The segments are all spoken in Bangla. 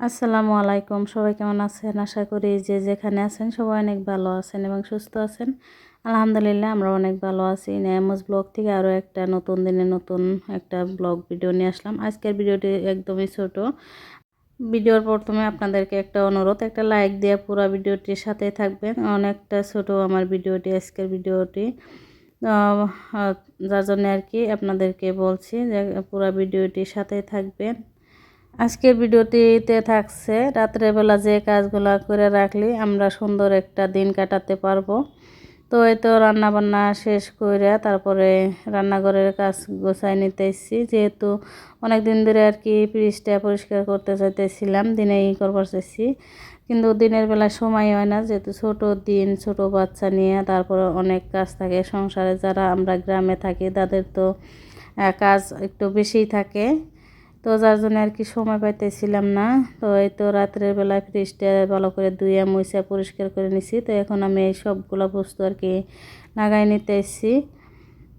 আসসালামু আলাইকুম, সবাই কেমন আছেন? আশা করি যে যেখানে আছেন সবাই অনেক ভালো আছেন এবং সুস্থ আছেন। আলহামদুলিল্লাহ আমরা অনেক ভালো আছি। নেয়ামোজ ব্লগ থেকে আরও একটা নতুন দিনে নতুন একটা ব্লগ ভিডিও নিয়ে আসলাম। আজকের ভিডিওটি একদমই ছোট। ভিডিওর প্রথমে আপনাদেরকে একটা অনুরোধ, একটা লাইক দিয়ে পুরো ভিডিওটির সাথে থাকবেন। অনেকটা ছোট আমার ভিডিওটি, আজকের ভিডিওটি, আহ, আহ, যার জন্য আর কি আপনাদেরকে বলছি যে পুরো ভিডিওটির সাথে থাকবেন। আজকের ভিডিওটিতে থাকছে রাত্রেবেলা যে কাজগুলো করে রাখলে আমরা সুন্দর একটা দিন কাটাতে পারবো। তো এই তো রান্না বান্না শেষ করে তারপরে রান্নাঘরের কাজ গোছাই নিতেছি, যেহেতু অনেক দিন ধরে আর কি ফ্রিজটা পরিষ্কার করতে চাইতেছিলাম, দিনেই করবার চাইছি, কিন্তু দিনের বেলা সময় হয় না, যেহেতু ছোট দিন, ছোট বাচ্চা নিয়ে তারপরে অনেক কাজ থাকে সংসারে। যারা আমরা গ্রামে থাকি তাদের তো কাজ একটু বেশিই থাকে, তো যার জন্য আর কি সময় পাইতেছিলাম না। তো এই তো রাত্রের বেলায় ফ্রিজটা ভালো করে ধুয়ে মুছে পরিষ্কার করে নিছি। তো এখন আমি এই সবগুলো বস্তু আর কি লাগাই নিতে এসেছি।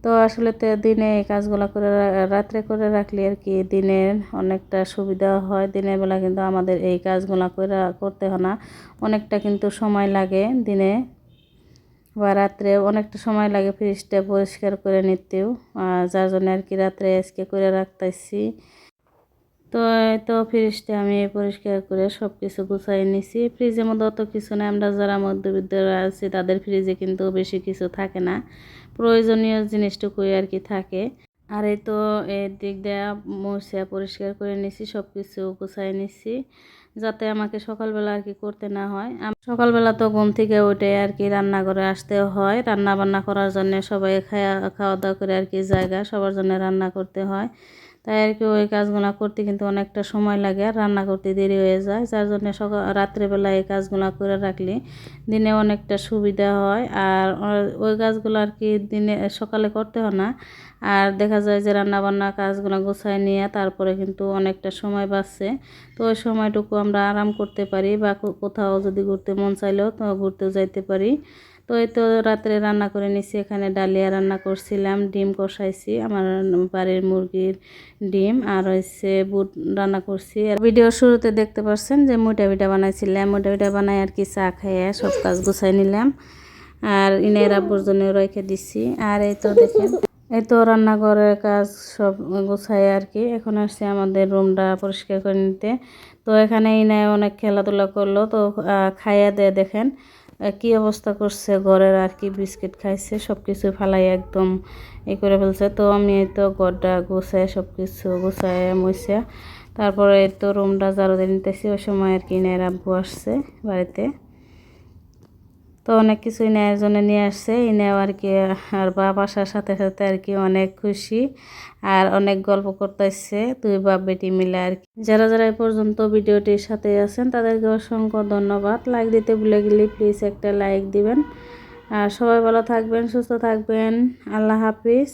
তো আসলে তো দিনে এই কাজগুলো করে রাত্রে করে রাখলে আর কি দিনের অনেকটা সুবিধা হয়। দিনের বেলা কিন্তু আমাদের এই কাজগুলো করতে হয় না, অনেকটা কিন্তু সময় লাগে দিনে বা রাত্রে অনেকটা সময় লাগে ফ্রিজটা পরিষ্কার করে নিতেও, যার জন্য আর কি রাত্রে আজকে করে রাখতেছি। তো এই তো ফ্রিজটা আমি পরিষ্কার করে সব কিছু গুছাই নিছি। ফ্রিজের মধ্যে অত কিছু না, আমরা যারা মধ্যবিত্ত আছি তাদের ফ্রিজে কিন্তু বেশি কিছু থাকে না, প্রয়োজনীয় জিনিসটুকুই আর কি থাকে। আর এই তো এর দিক দিয়ে মুছে পরিষ্কার করে নিছি, সব কিছু গুছাই নিছি, যাতে আমাকে সকালবেলা আর কি করতে না হয়। সকালবেলা তো ঘুম থেকে উঠে আর কি রান্নাঘরে আসতে হয়, রান্না বান্না করার জন্য সবাই খাওয়া দাওয়া করে আর কি জায়গা সবার জন্য রান্না করতে হয়। তাই আর কি ওই কাজগুলো করতে কিন্তু অনেকটা সময় লাগে আর রান্না করতে দেরি হয়ে যায়, যার জন্য রাত্রেবেলা এই কাজগুলো করে রাখলে দিনে অনেকটা সুবিধা হয়। আর ওই কাজগুলো আর কি দিনে সকালে করতে হয় না, আর দেখা যায় যে রান্না বান্না কাজগুলো গোছায় নিয়ে তারপরে কিন্তু অনেকটা সময় বাঁচছে। তো ওই সময়টুকু আমরা আরাম করতে পারি বা কোথাও যদি ঘুরতে মন চাইলেও তো ঘুরতেও যাইতে পারি। তো এই তো রাত্রে রান্না করে নিছি, এখানে ডালিয়া রান্না করছিলাম, ডিম কষাইছি, আমার বাড়ির মুরগির ডিম, আর হচ্ছে বুট রান্না করছি। আর ভিডিওর শুরুতে দেখতে পাচ্ছেন যে মুটা পিঠা বানাইছিলাম, মুটা পিঠা বানাই আর কি চা খাইয়ে সব কাজ গুছাই নিলাম আর ইনের আব্বুর জন্য রেখে দিছি। আর এই তো দেখেন, এই তো রান্নাঘরের কাজ সব গোছাই আর কি এখন আসছে আমাদের রুমটা পরিষ্কার করে নিতে। তো এখানে ইনায় অনেক খেলাধুলা করলো, তো খাইয়া দিয়ে দেখেন কি অবস্থা করছে ঘরের আর কি, বিস্কিট খাইছে, সব কিছু ফালাই একদম করে ফেলছে। তো আমি এই তো ঘরটা গুছাই সব কিছু গুছাই মুছে তারপরে এই তো রুমটা ঝাড়ু দিয়ে নিতেছি। ওই সময় আর কি ইনায়ের আব্বু আসছে বাড়িতে, তো অনেক কিছু ইনায়ের জন্য নিয়ে আসছে। ইনাও আর কি আর বাপ আসার সাথে সাথে আর কি অনেক খুশি আর অনেক গল্প করতেছে দুই বাপ বেটি মিলে আর কি। যারা যারা এই পর্যন্ত ভিডিওটির সাথে আছেন তাদেরকে অসংখ্য ধন্যবাদ। লাইক দিতে ভুলে গেলে প্লিজ একটা লাইক দিবেন। আর সবাই ভালো থাকবেন, সুস্থ থাকবেন। আল্লাহ হাফিজ।